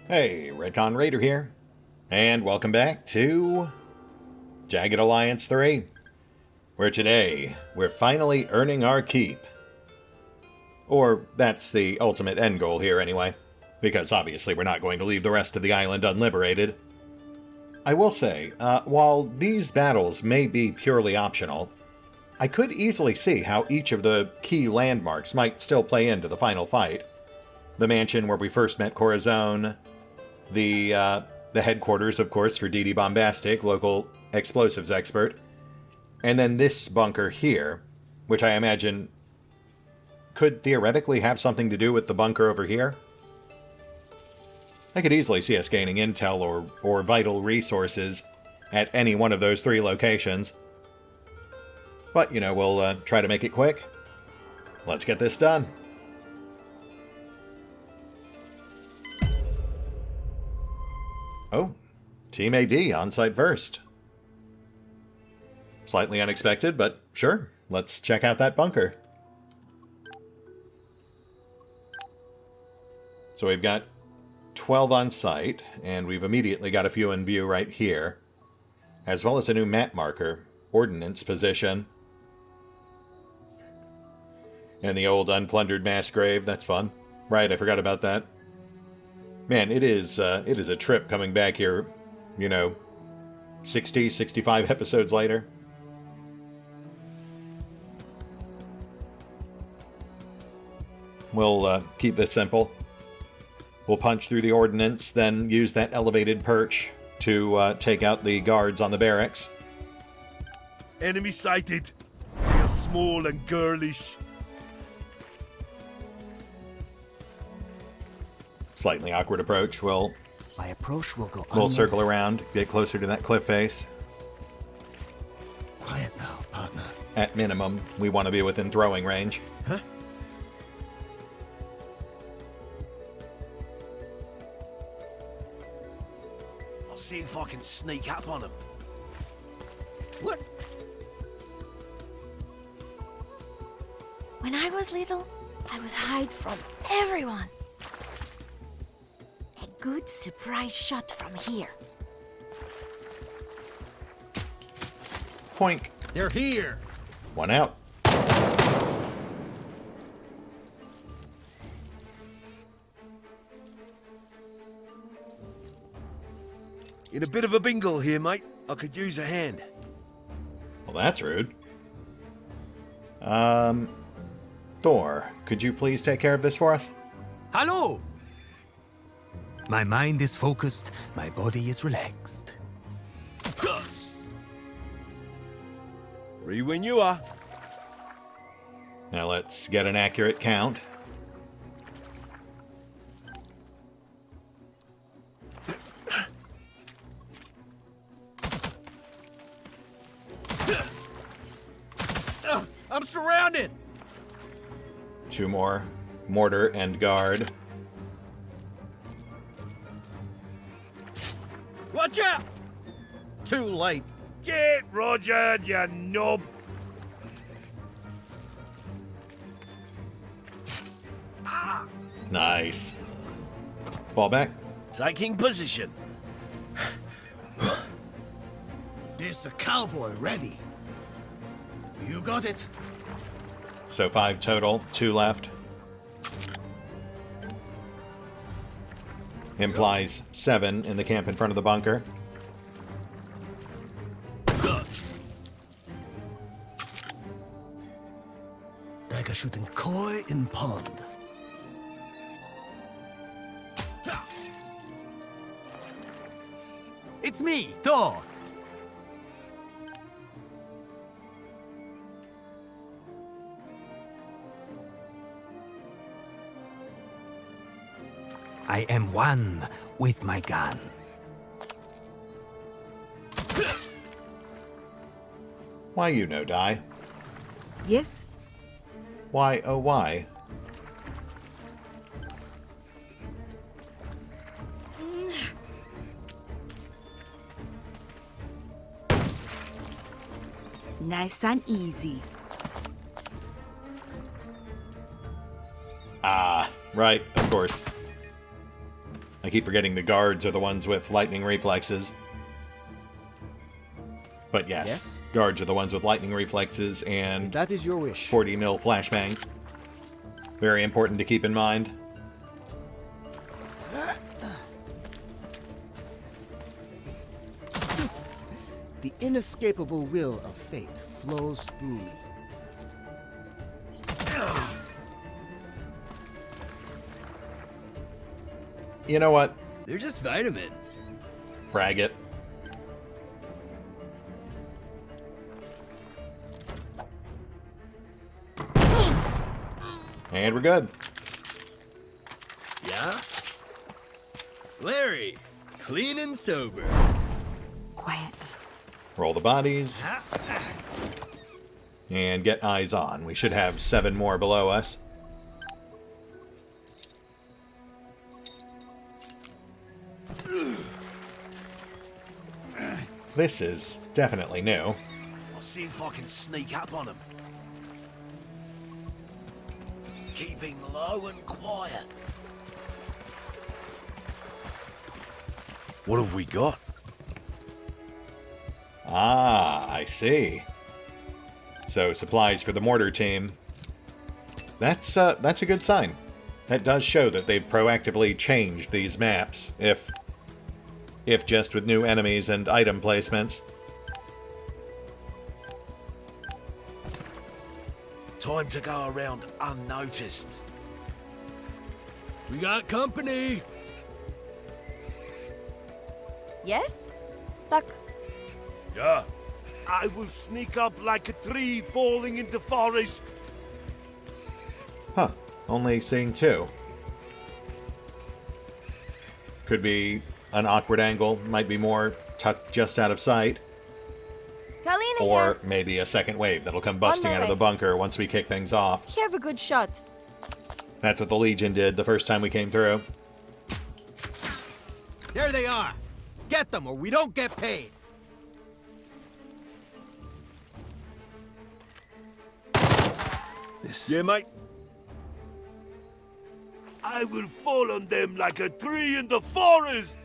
Hey, RetconRaider here, and welcome back to Jagged Alliance 3, where today we're finally earning our keep. Or that's the ultimate end goal here anyway, because obviously we're not going to leave the rest of the island unliberated. I will say, while these battles may be purely optional, I could easily see how each of the key landmarks might still play into the final fight. The mansion where we first met Corazon, the headquarters, of course, for DD Bombastic, local explosives expert, and then this bunker here, which I imagine could theoretically have something to do with the bunker over here. I could easily see us gaining intel or vital resources at any one of those three locations. But, you know, we'll try to make it quick. Let's get this done. Oh, Team AD on site first. Slightly unexpected, but sure, let's check out that bunker. So we've got 12 on site, and we've immediately got a few in view right here, as well as a new map marker, ordnance position. And the old unplundered mass grave, that's fun. Right, I forgot about that. Man, it is a trip coming back here, you know, 60, 65 episodes later. We'll keep this simple. We'll punch through the ordnance, then use that elevated perch to take out the guards on the barracks. Enemy sighted. They are small and girlish. Slightly awkward approach. We'll circle around, get closer to that cliff face. Quiet now, partner. At minimum, we want to be within throwing range. Huh? I'll see if I can sneak up on them. What? When I was little, I would hide from everyone. A good surprise shot from here. Poink. They're here. One out. In a bit of a bingle here, mate. I could use a hand. Well, that's rude. Thor, could you please take care of this for us? Hello. My mind is focused, my body is relaxed. Ready when you are. Now let's get an accurate count. I'm surrounded. 2 more. Mortar and guard. Watch out! Too late. Get Roger, you knob. Nice. Fall back. Taking position. There's a cowboy ready. You got it. So 5 total, 2 left. Implies 7 in the camp in front of the bunker. Like a shooting koi in pond. It's me, Thor. I am one with my gun. Why you no die? Yes? Why oh why? Nice and easy. Ah, right, of course. I keep forgetting the guards are the ones with lightning reflexes. But yes, guards are the ones with lightning reflexes and That is your wish. 40 mil flashbangs. Very important to keep in mind. The inescapable will of fate flows through me. You know what? They're just vitamins. Frag it. And we're good. Yeah? Larry, clean and sober. Quietly. Roll the bodies. And get eyes on. We should have 7 more below us. This is definitely new. I'll see if I can sneak up on them. Keeping low and quiet. What have we got? Ah, I see. So supplies for the mortar team. That's a good sign. That does show that they've proactively changed these maps, if just with new enemies and item placements. Time to go around unnoticed. We got company. Yes? Tak. Yeah. I will sneak up like a tree falling in the forest. Huh. Only seeing 2. Could be an awkward angle. Might be more tucked just out of sight. Kalina Or here. maybe a second wave that'll come busting my out of way. the bunker once we kick things off. Have a good shot. That's what the Legion did the first time we came through. There they are. Get them or we don't get paid. Yeah, mate. I will fall on them like a tree in the forest.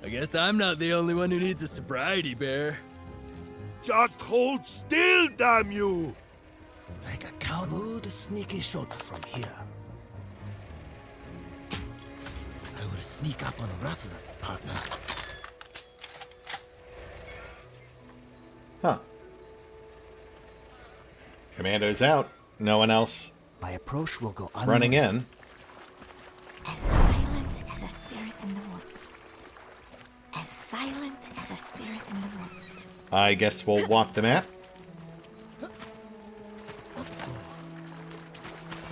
I guess I'm not the only one who needs a sobriety bear. Just hold still, damn you. Like a cow, good sneaky shot from here. I will sneak up on rustlers, partner. Huh. Commando's out. No one else My approach will go running unnoticed. in. As silent as a spirit in the woods. As silent as a spirit in the woods. I guess we'll walk the map.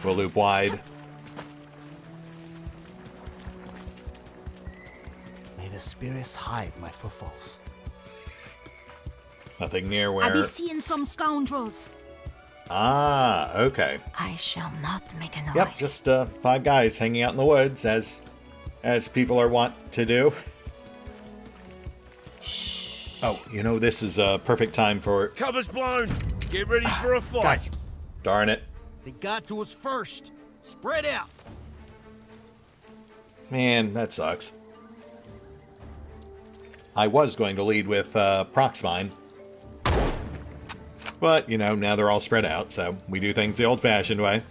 We'll loop wide. May the spirits hide my footfalls. Nothing near I where... be seeing some scoundrels. Ah, okay. I shall not make a noise. Yep, just 5 guys hanging out in the woods, as people are wont to do. Oh, you know, this is a perfect time for... Cover's blown. Get ready for a fight. God, darn it. They got to us first. Spread out. Man, that sucks. I was going to lead with Proxmine. But, you know, now they're all spread out, so we do things the old-fashioned way.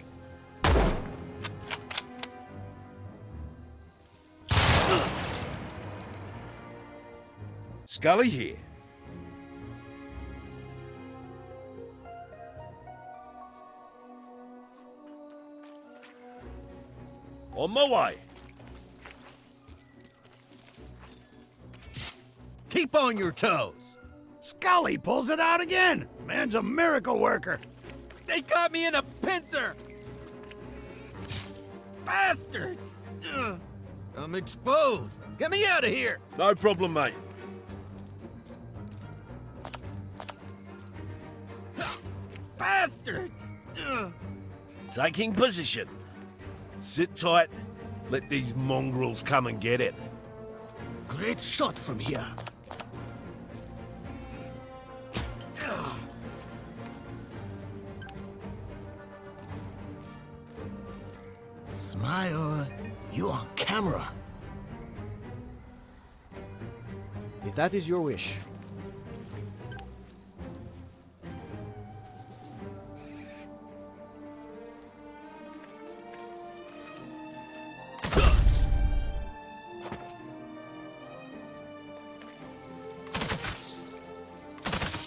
Scully here. On my way. Keep on your toes. Scully pulls it out again. Man's a miracle worker. They got me in a pincer. Bastards. Ugh. I'm exposed. Get me out of here. No problem, mate. Bastards. Ugh. Taking position. Sit tight. Let these mongrels come and get it. Great shot from here. Smile. You on camera. that is your wish.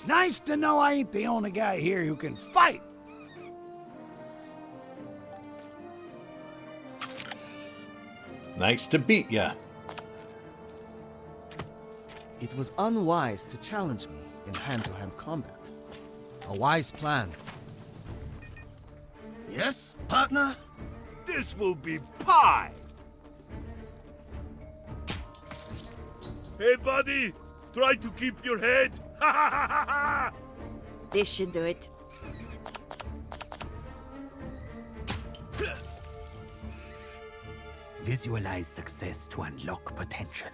Nice to know I ain't the only guy here who can fight. Nice to beat ya. It was unwise to challenge me in hand-to-hand combat. A wise plan. Yes, partner? This will be pie! Hey, buddy! Try to keep your head! Ha ha ha ha ha! This should do it. Visualize success to unlock potential.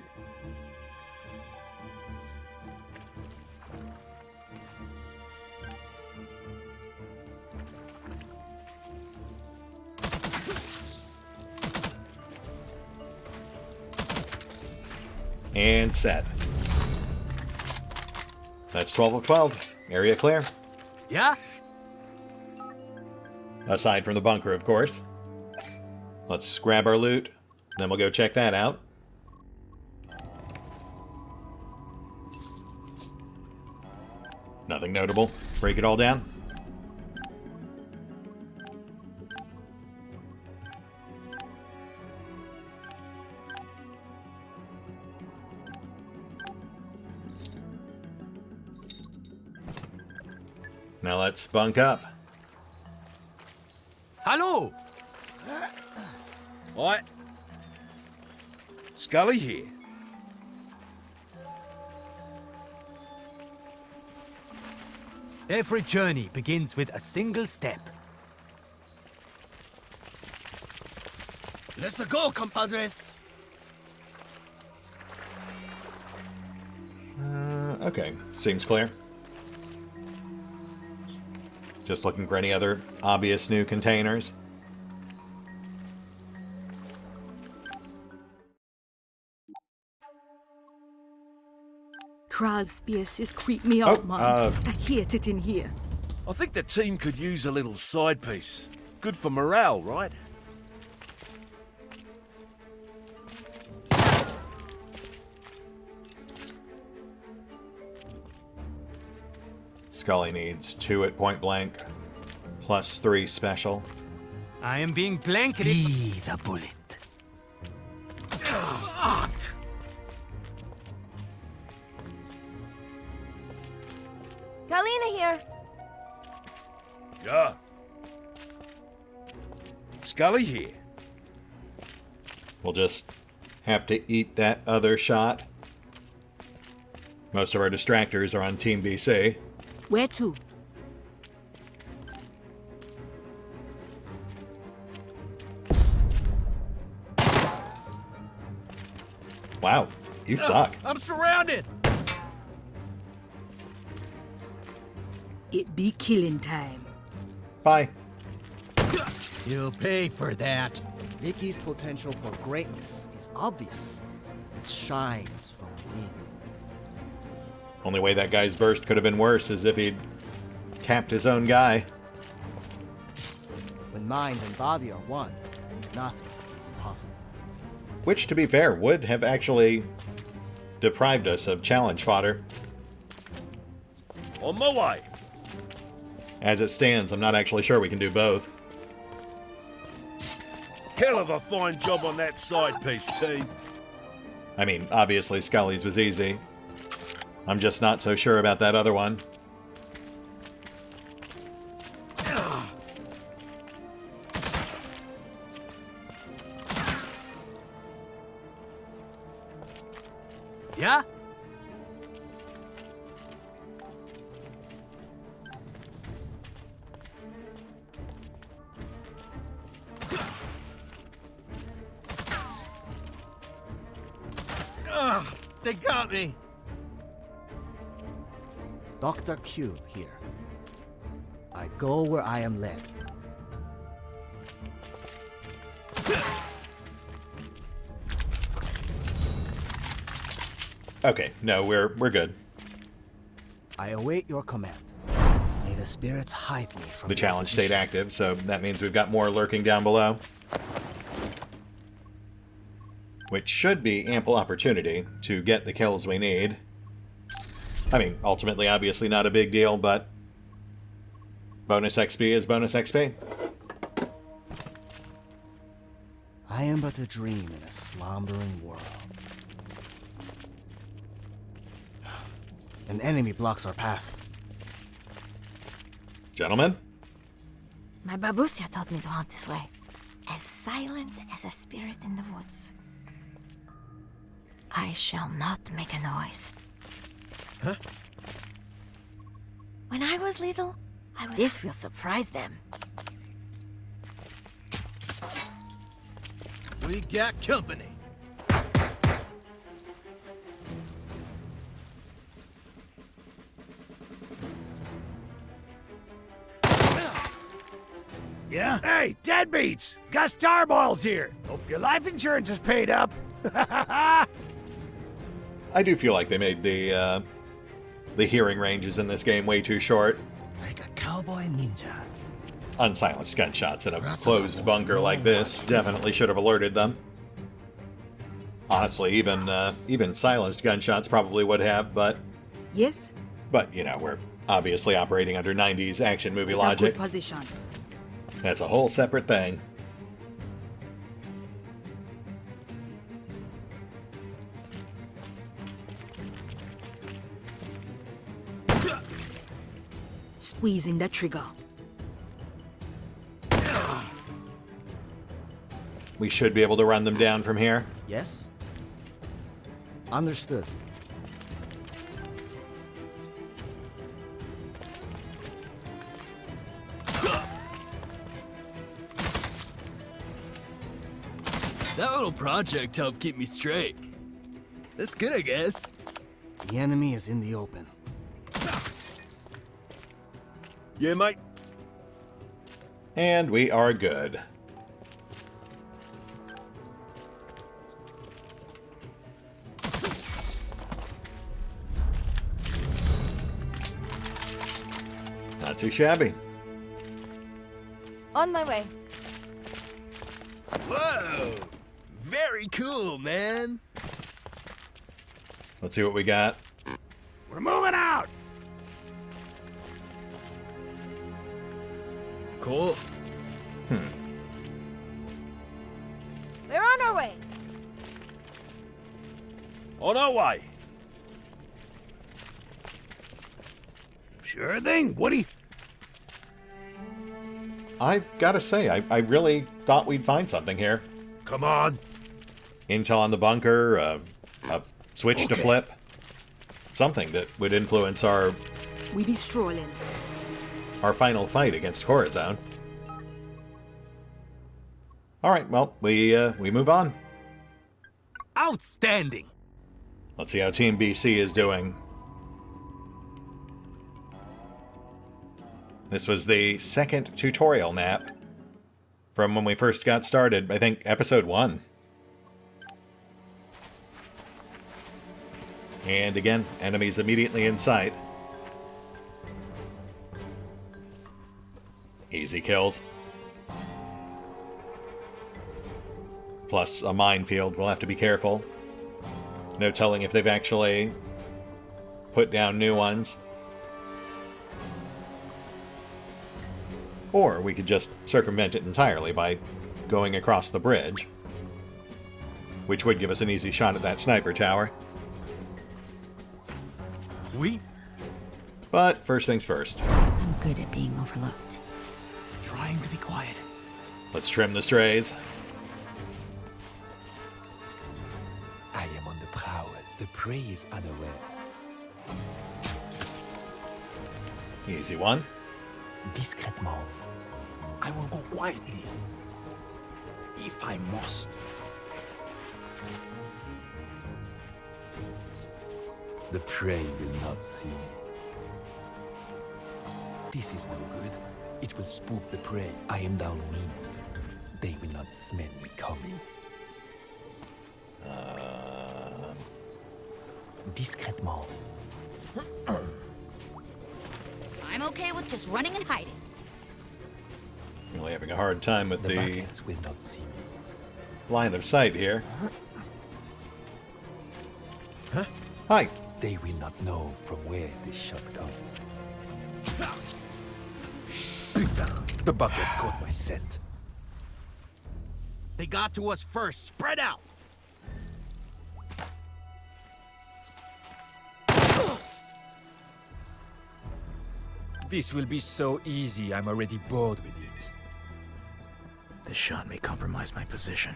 And set. That's 12 of 12. Area clear. Yeah? Aside from the bunker, of course. Let's grab our loot, then we'll go check that out. Nothing notable. Break it all down. Now let's bunk up. Hallo! Right. Scully here. Every journey begins with a single step. Let's go, compadres. Okay, seems clear. Just looking for any other obvious new containers. Kraz spears creep me out, man. I hate it in here. I think the team could use a little side piece. Good for morale, right? Scully needs 2 at point blank, plus 3 special. I am being blanketed. Be the bullet. Galena here. Yeah. Scully here. We'll just have to eat that other shot. Most of our distractors are on Team BC. Where to? Wow, you suck. I'm surrounded! It be killing time. Bye. You'll pay for that. Vicky's potential for greatness is obvious. It shines from within. Only way that guy's burst could have been worse is if he'd capped his own guy. When mind and body are one, nothing is impossible. Which, to be fair, would have actually deprived us of challenge fodder. On my way! As it stands, I'm not actually sure we can do both. Hell of a fine job on that side piece, team. I mean, obviously Scully's was easy. I'm just not so sure about that other one. Yeah? They got me. Dr. Q here. I go where I am led. Okay, no, we're good. I await your command. May the spirits hide me from The challenge stayed opposition. active, so that means we've got more lurking down below. Which should be ample opportunity to get the kills we need. I mean, ultimately, obviously not a big deal, but bonus XP is bonus XP. I am but a dream in a slumbering world. An enemy blocks our path. Gentlemen? My babusia taught me to hunt this way. As silent as a spirit in the woods. I shall not make a noise. Huh? When I was little, this will surprise them. We got company. Yeah? Hey, deadbeats! Got starballs here! Hope your life insurance is paid up! I do feel like they made the hearing ranges in this game way too short. Like a cowboy ninja. Unsilenced gunshots in a closed bunker like this definitely should have alerted them. Honestly, even silenced gunshots probably would have, but Yes? you know, we're obviously operating under 90s action movie It's a logic. good position. That's a whole separate thing. Squeezing the trigger. We should be able to run them down from here. Yes? Understood. That little project helped keep me straight. That's good, I guess. The enemy is in the open. Yeah, mate. And we are good. Not too shabby. On my way. Whoa! Very cool, man. Let's see what we got. We're moving out! Cool. We're on our way. On our way. Sure thing, Woody. I gotta say, I really thought we'd find something here. Come on. Intel on the bunker, a switch to flip. Something that would influence our We be strolling. final fight against Corazon. Alright, well, we move on. Outstanding! Let's see how Team BC is doing. This was the second tutorial map from when we first got started, I think episode 1. And again, enemies immediately in sight. Easy kills. Plus a minefield, we'll have to be careful. No telling if they've actually put down new ones. Or we could just circumvent it entirely by going across the bridge, which would give us an easy shot at that sniper tower. But first things first. I'm good at being overlooked. Trying to be quiet. Let's trim the strays. I am on the prowl. The prey is unaware. Easy one. Discretement. I will go quietly. If I must. The prey will not see me. This is no good. It will spook the prey. I am downwind. They will not smell me coming. discrètement. I'm okay with just running and hiding. Really having a hard time with The the buckets will not see me. line of sight here. Huh? Hi. They will not know from where this shot comes. Putain, the buckets caught my scent. They got to us first. Spread out. This will be so easy, I'm already bored with it. This shot may compromise my position.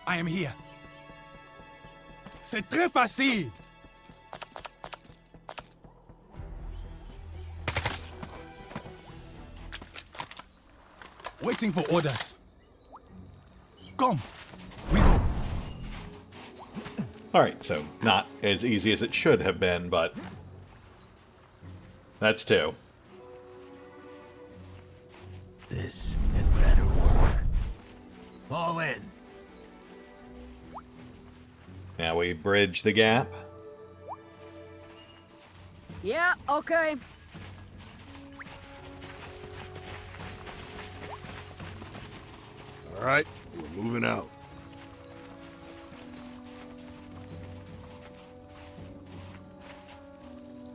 I am here. C'est très facile. Waiting for orders. Come, we go. Alright, so not as easy as it should have been, but that's two. This had better work. Fall in. Now we bridge the gap. Yeah, okay. All right, we're moving out.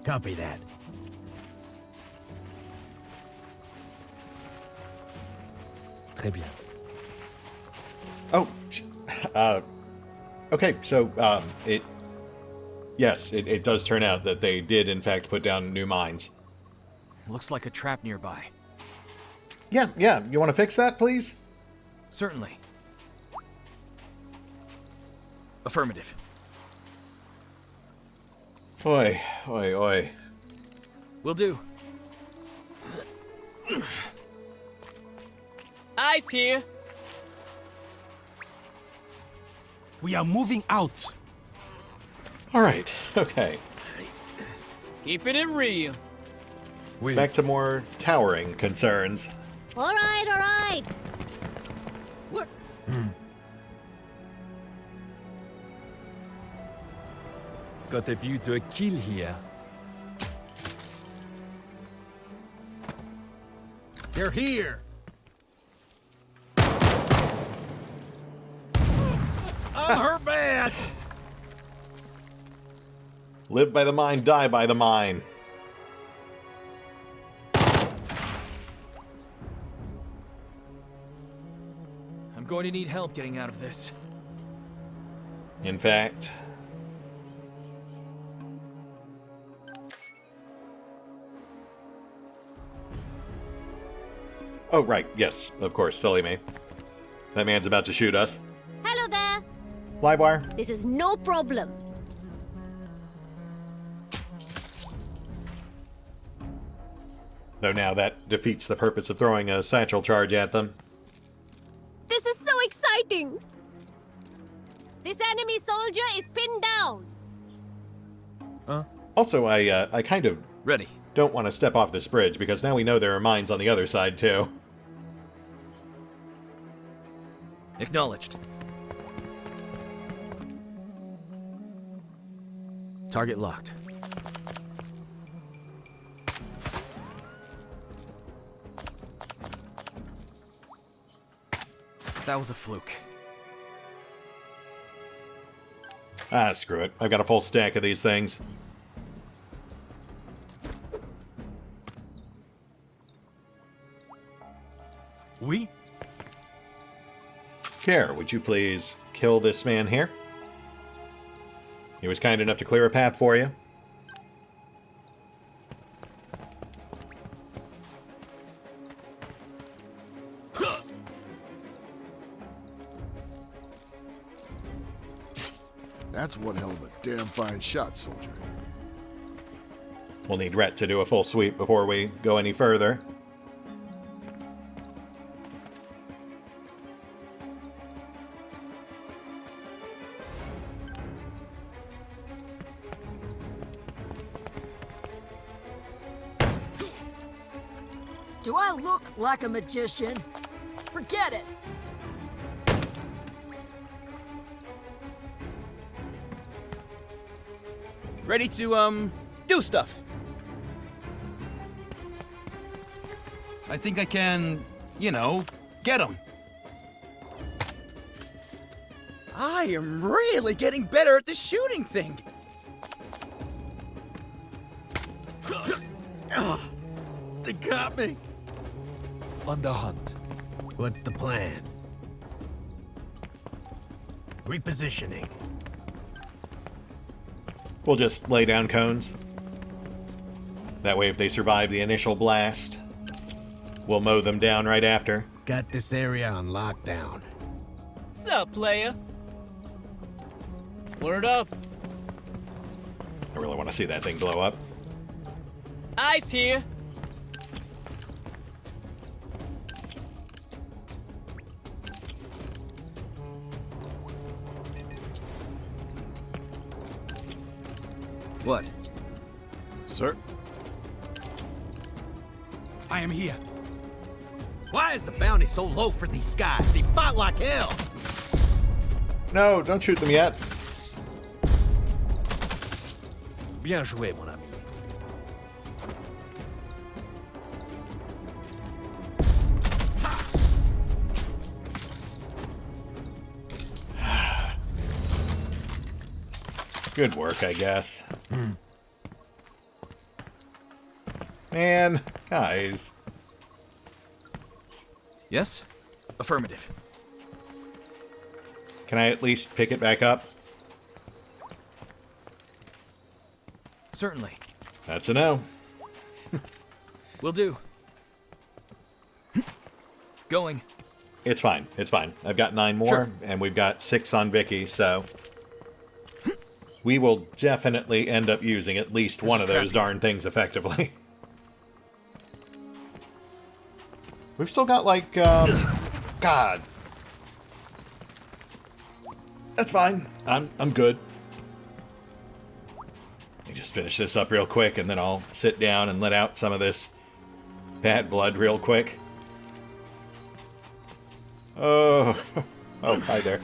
Copy that. Très bien. Oh, okay, so, it does turn out that they did, in fact, put down new mines. Looks like a trap nearby. Yeah, you want to fix that, please? Certainly. Affirmative. Oi, oi, oi. Will do. Eyes here. We are moving out. Alright, okay. Keeping it real. Back to more towering concerns. All right. What? Got a view to a kill here. They're here. I'm hurt bad. Live by the mine, die by the mine. I'm going to need help getting out of this. In fact... Oh, right, yes, of course, silly me. That man's about to shoot us. Hello there. Livewire. This is no problem. Though now that defeats the purpose of throwing a satchel charge at them. This is so exciting. This enemy soldier is pinned down. Also, I kind of Ready. don't want to step off this bridge, because now we know there are mines on the other side, too. Acknowledged. Target locked. That was a fluke. Ah, screw it. I've got a full stack of these things. Oui? Care, would you please kill this man here? He was kind enough to clear a path for you. That's one hell of a damn fine shot, soldier. We'll need Rhett to do a full sweep before we go any further. Do I look like a magician? Forget it. Ready to, do stuff. I think I can, you know, get them. I am really getting better at the shooting thing. They got me. On the hunt. What's the plan? Repositioning. We'll just lay down cones. That way if they survive the initial blast, we'll mow them down right after. Got this area on lockdown. Sup, player? Word up. I really want to see that thing blow up. Ice here. What? Sir? I am here. Why is the bounty so low for these guys? They fought like hell. No, don't shoot them yet. Bien joué, mon ami. Good work, I guess. Man, guys. Yes? Affirmative. Can I at least pick it back up? Certainly. That's a no. Will do. Going. It's fine. It's fine. I've got 9 more, Sure. and we've got 6 on Vicky, so we will definitely end up using at least one of those darn things effectively. We've still got, like, God. That's fine. I'm good. Let me just finish this up real quick, and then I'll sit down and let out some of this bad blood real quick. Oh. Oh, hi there.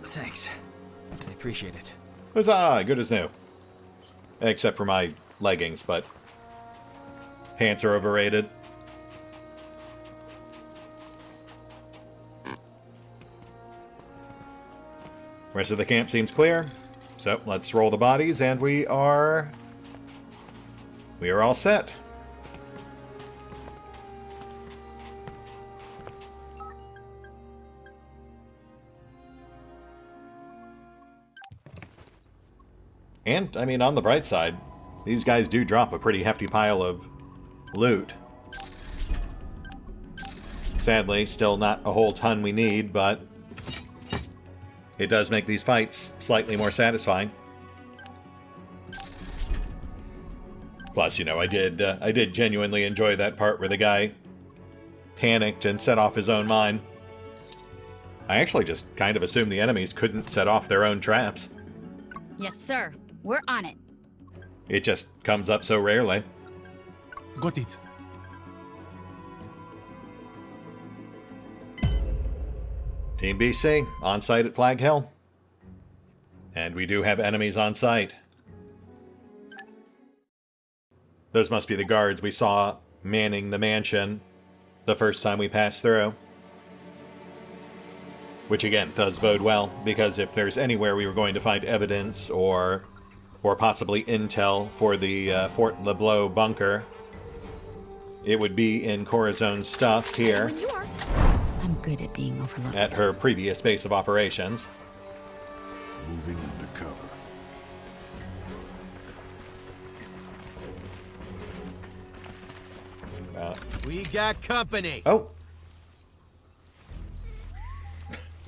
Thanks. I appreciate it. Huzzah! Good as new. Except for my leggings, but pants are overrated. Rest of the camp seems clear. So let's roll the bodies, and we are all set. And, I mean, on the bright side, these guys do drop a pretty hefty pile of loot. Sadly, still not a whole ton we need, but it does make these fights slightly more satisfying. Plus, you know, I did genuinely enjoy that part where the guy panicked and set off his own mine. I actually just kind of assumed the enemies couldn't set off their own traps. Yes, sir. We're on it. It just comes up so rarely. Got it. Team BC, on site at Flag Hill. And we do have enemies on site. Those must be the guards we saw manning the mansion the first time we passed through. Which again, does bode well, because if there's anywhere we were going to find evidence or possibly intel for the Fort LeBlanc bunker, it would be in Corazone's stuff here. I'm good at being overlooked. At her previous base of operations. Moving undercover. We got company. Oh.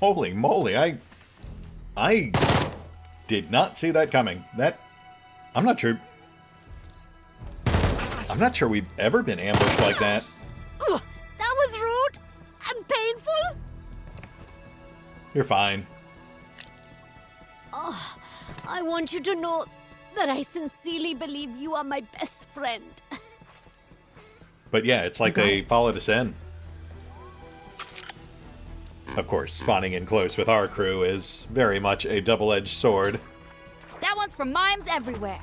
Holy moly, I did not see that coming. I'm not sure we've ever been ambushed like that. Ugh, that was rude and painful. You're fine. Oh, I want you to know that I sincerely believe you are my best friend. But yeah, it's like they followed us in. Of course, spawning in close with our crew is very much a double-edged sword. That one's for mimes everywhere.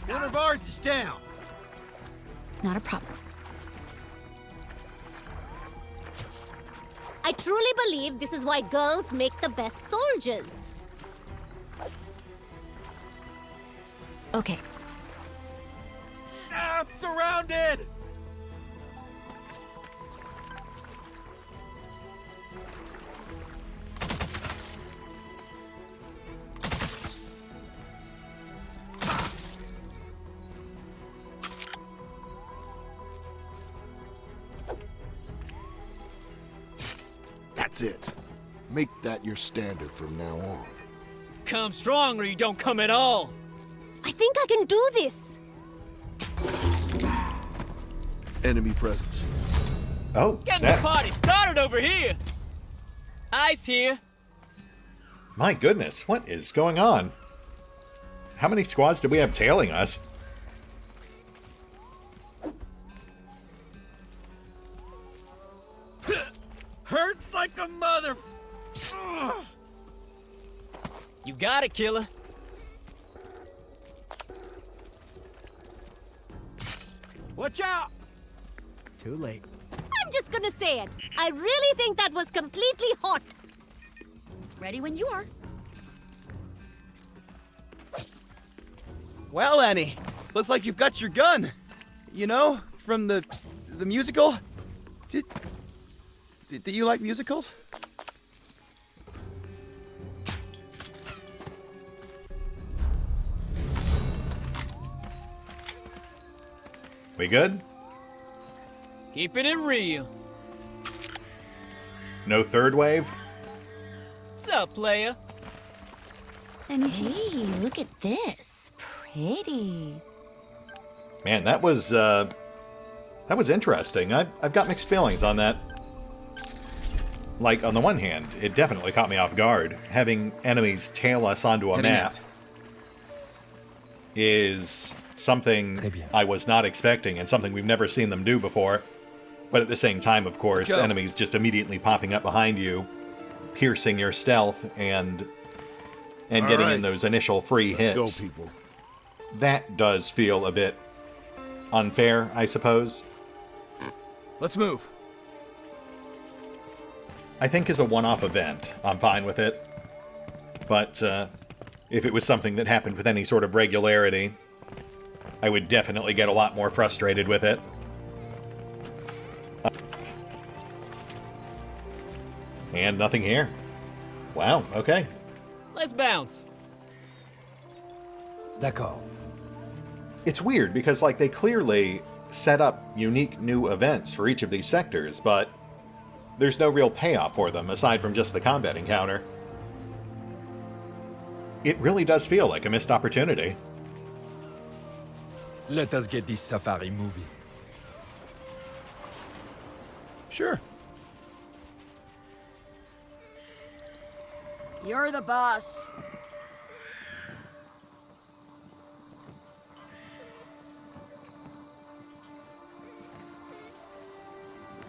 One of ours is down. Not a problem. I truly believe this is why girls make the best soldiers. Okay. I'm surrounded! That's it. Make that your standard from now on. Come strong or you don't come at all. I think I can do this. Enemy presence. Oh, Get snap. the party started over here. Ice here. My goodness, what is going on? How many squads do we have tailing us? Hurts like a mother... Ugh. You got it, killer. Watch out! Too late. I'm just gonna say it. I really think that was completely hot. Ready when you are. Well, Annie, looks like you've got your gun. You know, from the musical. Do you like musicals? We good? Keeping it real. No third wave? Sup, player? And hey, look at this. Pretty. Man, that was interesting. I've got mixed feelings on that. Like, on the one hand, it definitely caught me off guard. Having enemies tail us onto a map is something I was not expecting and something we've never seen them do before. But at the same time, of course, enemies just immediately popping up behind you, piercing your stealth, and getting in those initial free hits. Let's go, people. That does feel a bit unfair, I suppose. Let's move. I think as a one-off event, I'm fine with it. But if it was something that happened with any sort of regularity, I would definitely get a lot more frustrated with it. And nothing here. Wow, okay. Let's bounce. D'accord. It's weird because, like, they clearly set up unique new events for each of these sectors, but there's no real payoff for them aside from just the combat encounter. It really does feel like a missed opportunity. Let us get this safari moving. Sure. You're the boss.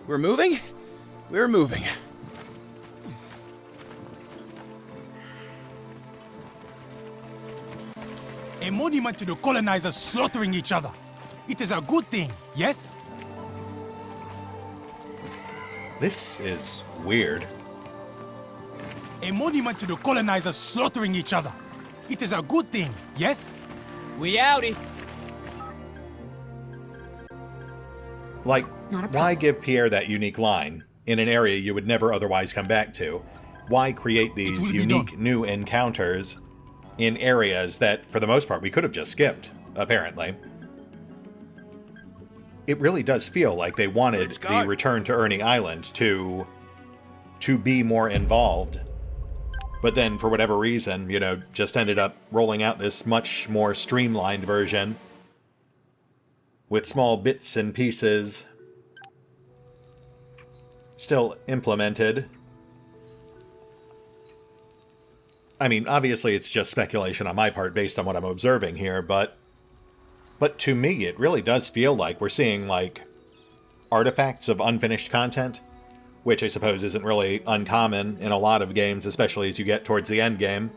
We're moving? We're moving. A monument to the colonizers slaughtering each other. It is a good thing, yes? This is weird. A monument to the colonizers slaughtering each other. It is a good thing, yes? We outie. Like, why give Pierre that unique line in an area you would never otherwise come back to? Why create these unique new encounters in areas that, for the most part, we could have just skipped, apparently? It really does feel like they wanted the return to Ernie Island to be more involved. But then, for whatever reason, you know, just ended up rolling out this much more streamlined version with small bits and pieces still implemented. I mean, obviously it's just speculation on my part based on what I'm observing here, but to me it really does feel like we're seeing, like, artifacts of unfinished content, which I suppose isn't really uncommon in a lot of games, especially as you get towards the end game.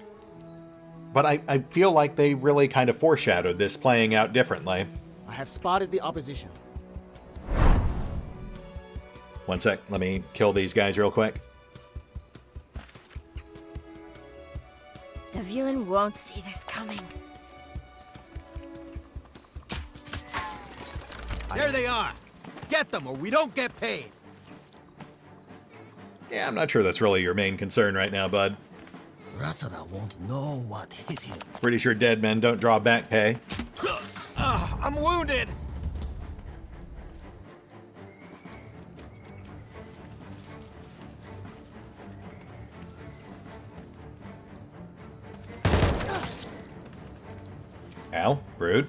But I feel like they really kind of foreshadowed this playing out differently. I have spotted the opposition. One sec, let me kill these guys real quick. The villain won't see this coming. There they are! Get them or we don't get paid! Yeah, I'm not sure that's really your main concern right now, bud. Rasara won't know what hit him. Pretty sure dead men don't draw back pay. I'm wounded! Ow, rude.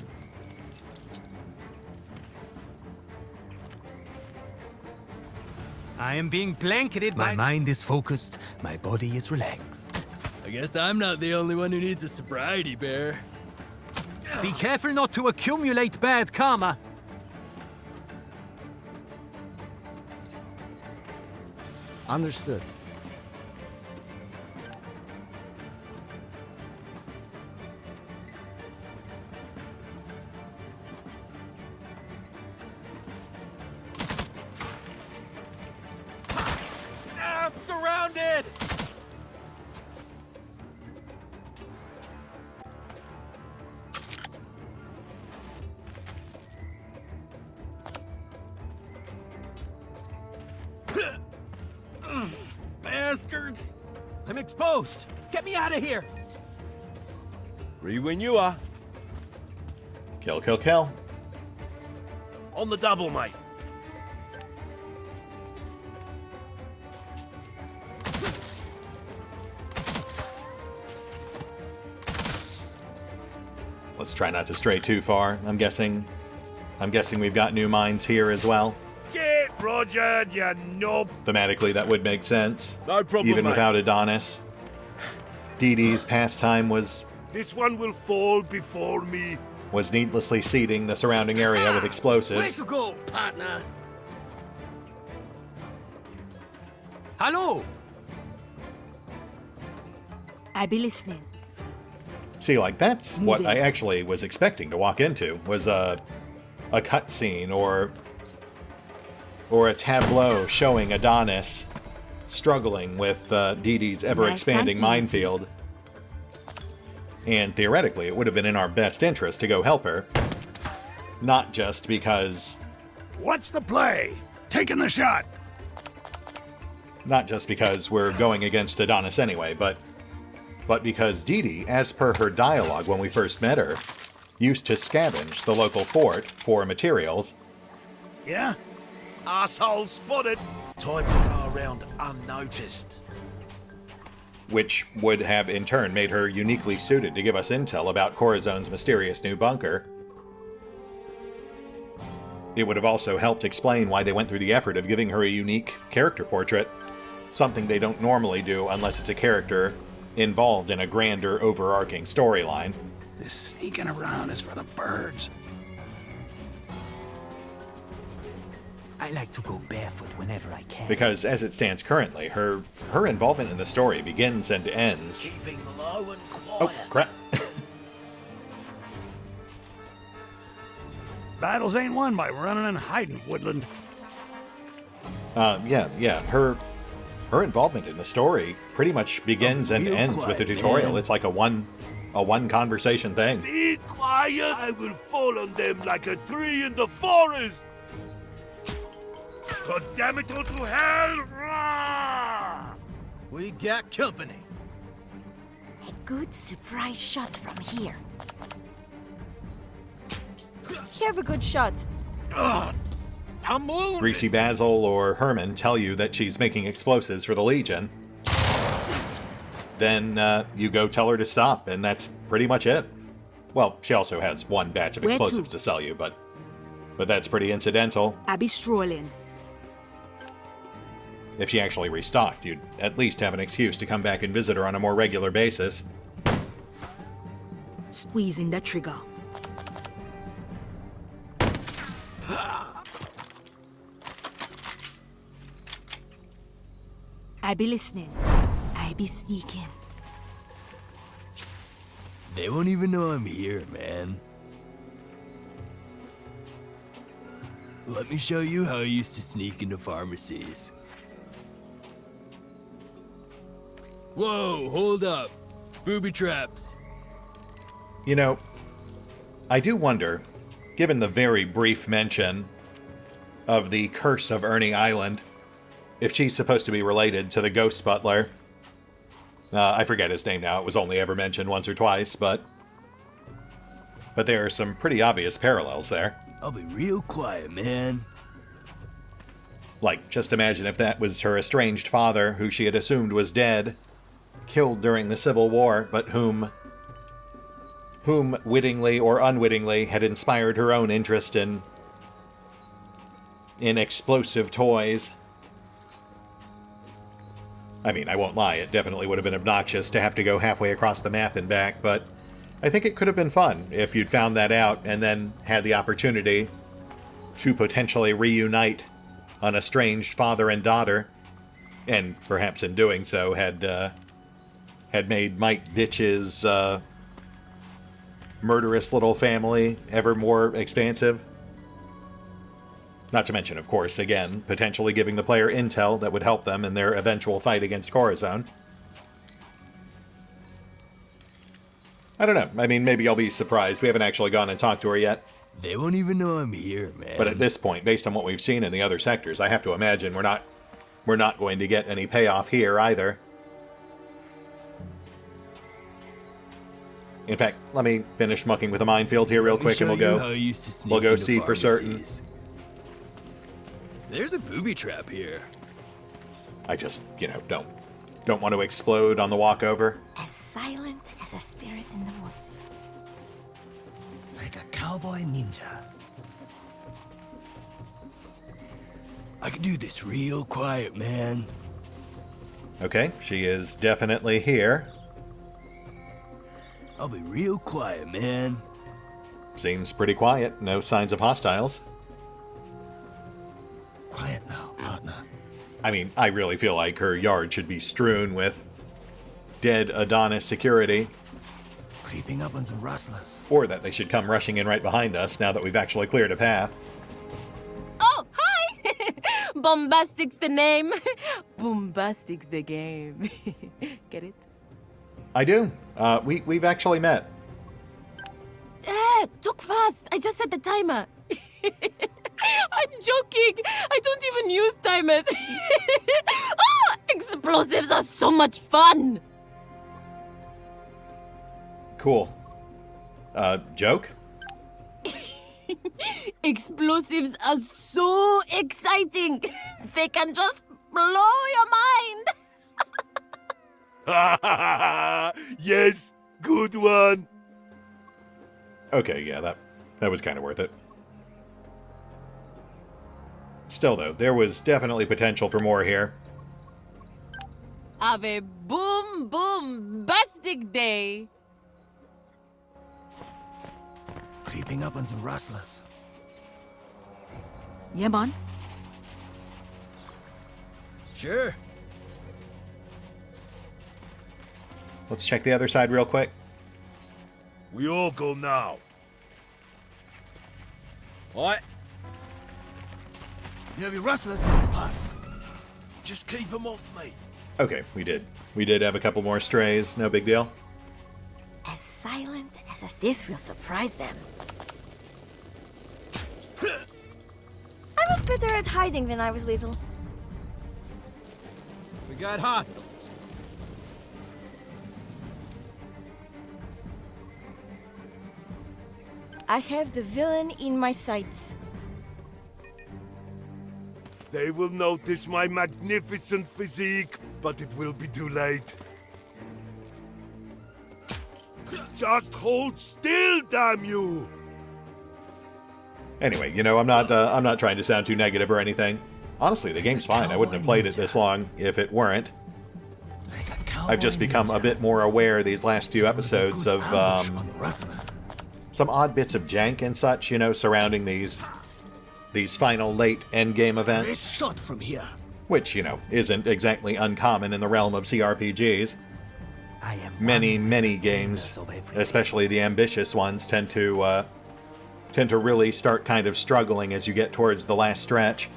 I am being blanketed by... My mind is focused, my body is relaxed. I guess I'm not the only one who needs a sobriety bear. Be careful not to accumulate bad karma. Understood. I'm surrounded! Bastards! I'm exposed! Get me out of here! Ready when you are. Kill, kill, kill. On the double, mate. Let's try not to stray too far. I'm guessing we've got new mines here as well. Get Roger, you knob. Thematically, that would make sense. No problem, even mate. without Adonis. DD's pastime was This one will fall before me. needlessly seeding the surrounding area with explosives. Way to go, partner! Hello! I be listening. See, like, that's what I actually was expecting to walk into, was a cutscene or a tableau showing Adonis struggling with DD's ever-expanding minefield. And theoretically, it would have been in our best interest to go help her. Not just because... What's the play? Taking the shot! Not just because we're going against Adonis anyway, but because Didi, as per her dialogue when we first met her, used to scavenge the local fort for materials. Yeah? Asshole spotted. Time to go around unnoticed. Which would have in turn made her uniquely suited to give us intel about Corazone's mysterious new bunker. It would have also helped explain why they went through the effort of giving her a unique character portrait, something they don't normally do unless it's a character involved in a grander, overarching storyline. This sneaking around is for the birds. I like to go barefoot whenever I can. Because as it stands currently, her involvement in the story begins and ends. Keeping low and quiet. Oh, crap. Battles ain't won by running and hiding, Woodland. Yeah. Her involvement in the story pretty much begins and ends with the tutorial. man. It's like a one conversation thing. Be quiet. I will fall on them like a tree in the forest. God damn it all to hell! Rah! We got company. A good surprise shot from here. Have a good shot. I'm wounded. Greasy Basil or Herman tell you that she's making explosives for the Legion. Then you go tell her to stop, and that's pretty much it. Well, she also has one batch of Where explosives to sell you, but that's pretty incidental. I be strolling. if she actually restocked, you'd at least have an excuse to come back and visit her on a more regular basis. Squeezing the trigger. I be listening. I be sneaking. They won't even know I'm here, man. Let me show you how I used to sneak into pharmacies. Whoa, hold up. Booby traps. You know, I do wonder, given the very brief mention of the curse of Ernie Island, if she's supposed to be related to the ghost butler. I forget his name now, it was only ever mentioned once or twice, but there are some pretty obvious parallels there. I'll be real quiet, man. Like, just imagine if that was her estranged father, who she had assumed was dead, killed during the Civil War, but whom wittingly or unwittingly had inspired her own interest in explosive toys. I mean, I won't lie, it definitely would have been obnoxious to have to go halfway across the map and back, but I think it could have been fun if you'd found that out and then had the opportunity to potentially reunite an estranged father and daughter, and perhaps in doing so had made Mike Ditch's murderous little family ever more expansive. Not to mention, of course, again, potentially giving the player intel that would help them in their eventual fight against Corazon. I don't know. I mean, maybe I'll be surprised. We haven't actually gone and talked to her yet. They won't even know I'm here, man. But at this point, based on what we've seen in the other sectors, I have to imagine we're not going to get any payoff here either. In fact, let me finish mucking with the minefield here real quick, and we'll go see for certain. There's a booby trap here. I just, don't want to explode on the walkover. As silent as a spirit in the woods. Like a cowboy ninja. I can do this real quiet, man. Okay, she is definitely here. I'll be real quiet, man. Seems pretty quiet. No signs of hostiles. Quiet now, partner. I mean, I really feel like her yard should be strewn with dead Adonis security. Creeping up on some rustlers. Or that they should come rushing in right behind us now that we've actually cleared a path. Oh, hi! Bombastic's the name. Bombastic's the game. Get it? I do. We've actually met. Talk fast. I just set the timer. I'm joking. I don't even use timers. Oh, explosives are so much fun. Cool. Joke? Explosives are so exciting. They can just blow your mind. Yes, good one. Okay, yeah, that was kind of worth it. Still, though, there was definitely potential for more here. Have a boom-boom-bastic day. Creeping up on some rustlers. Yeah, man. Sure. Let's check the other side real quick. We all go now. What? There'll be rustlers in these parts. Just keep them off me. Okay, we did. We did have a couple more strays. No big deal. As silent as a... This will surprise them. I was better at hiding when I was little. We got hostiles. I have the villain in my sights. They will notice my magnificent physique, but it will be too late. Just hold still, damn you! Anyway, I'm not trying to sound too negative or anything. Honestly, the game's fine. I wouldn't have played it this long if it weren't. I've just become a bit more aware these last few episodes of some odd bits of jank and such, you know, surrounding these final late endgame events. Shot from here. Which, you know, isn't exactly uncommon in the realm of CRPGs. Many games, especially the ambitious ones, tend to really start kind of struggling as you get towards the last stretch.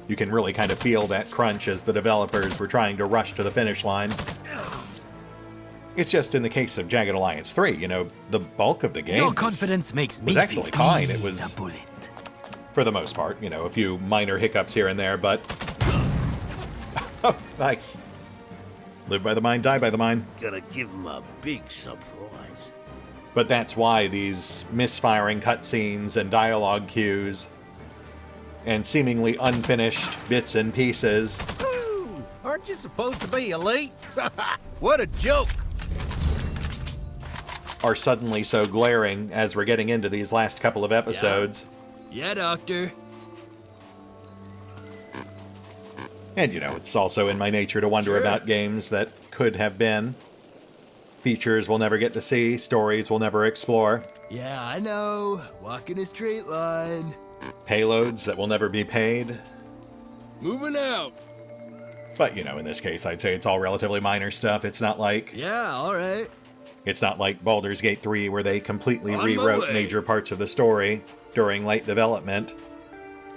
You can really kind of feel that crunch as the developers were trying to rush to the finish line. It's just in the case of Jagged Alliance 3, you know, the bulk of the game Your confidence makes me was actually feel fine. It was, for the most part, you know, a few minor hiccups here and there, but... Oh, nice. Live by the mind, die by the mind. Gonna give him a big surprise. But that's why these misfiring cutscenes and dialogue cues and seemingly unfinished bits and pieces... Ooh, aren't you supposed to be elite? What a joke! ...are suddenly so glaring as we're getting into these last couple of episodes. Yeah, Doctor. And, you know, it's also in my nature to wonder about games that could have been. Features we'll never get to see, stories we'll never explore. Yeah, I know. Walking a straight line. Payloads that will never be paid. Moving out. But, you know, in this case, I'd say it's all relatively minor stuff. It's not like... Yeah, alright. It's not like Baldur's Gate 3 where they completely rewrote major parts of the story during late development.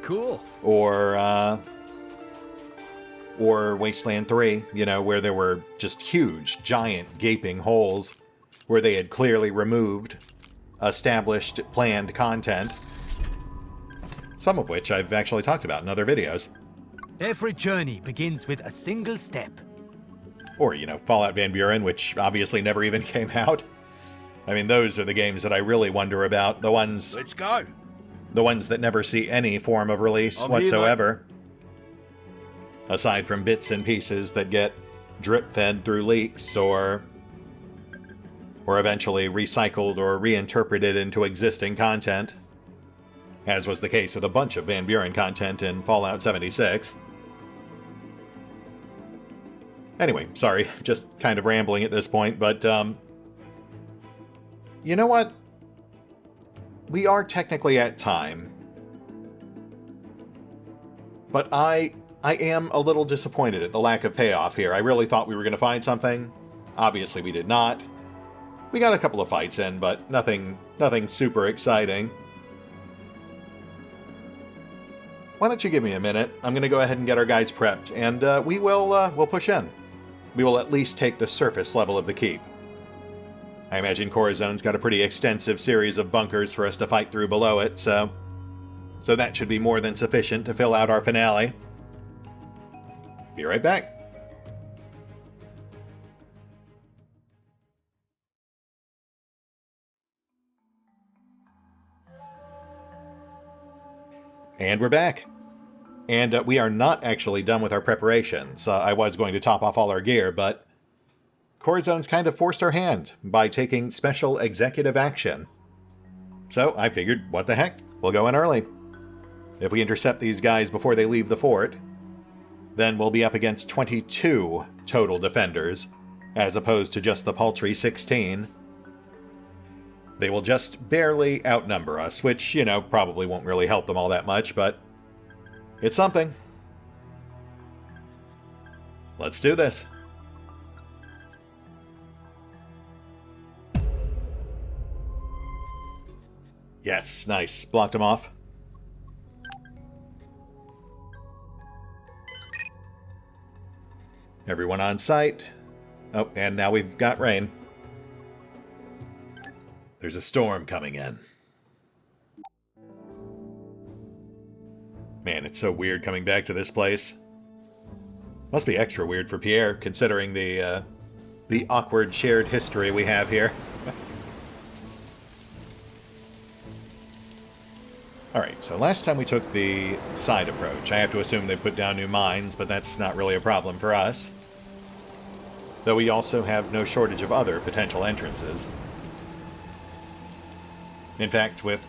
Cool. Or Wasteland 3, you know, where there were just huge, giant, gaping holes where they had clearly removed established, planned content. Some of which I've actually talked about in other videos. Every journey begins with a single step. Or, you know, Fallout Van Buren, which obviously never even came out. I mean, those are the games that I really wonder about. The ones... Let's go. The ones that never see any form of release whatsoever. Aside from bits and pieces that get drip-fed through leaks or eventually recycled or reinterpreted into existing content. As was the case with a bunch of Van Buren content in Fallout 76. Anyway, sorry, just kind of rambling at this point, but, you know what? We are technically at time. But I am a little disappointed at the lack of payoff here. I really thought we were going to find something. Obviously, we did not. We got a couple of fights in, but nothing super exciting. Why don't you give me a minute? I'm going to go ahead and get our guys prepped, and we'll push in. We will at least take the surface level of the keep. I imagine Corazone's got a pretty extensive series of bunkers for us to fight through below it, so that should be more than sufficient to fill out our finale. Be right back. And we're back. And we are not actually done with our preparations. I was going to top off all our gear, but Corazone's kind of forced our hand by taking special executive action. So I figured, what the heck? We'll go in early. If we intercept these guys before they leave the fort, then we'll be up against 22 total defenders, as opposed to just the paltry 16. They will just barely outnumber us, which, you know, probably won't really help them all that much, but it's something. Let's do this. Yes, nice. Blocked him off. Everyone on site. Oh, and now we've got rain. There's a storm coming in. Man, it's so weird coming back to this place. Must be extra weird for Pierre, considering the awkward shared history we have here. Alright, so last time we took the side approach. I have to assume they put down new mines, but that's not really a problem for us. Though we also have no shortage of other potential entrances. In fact, with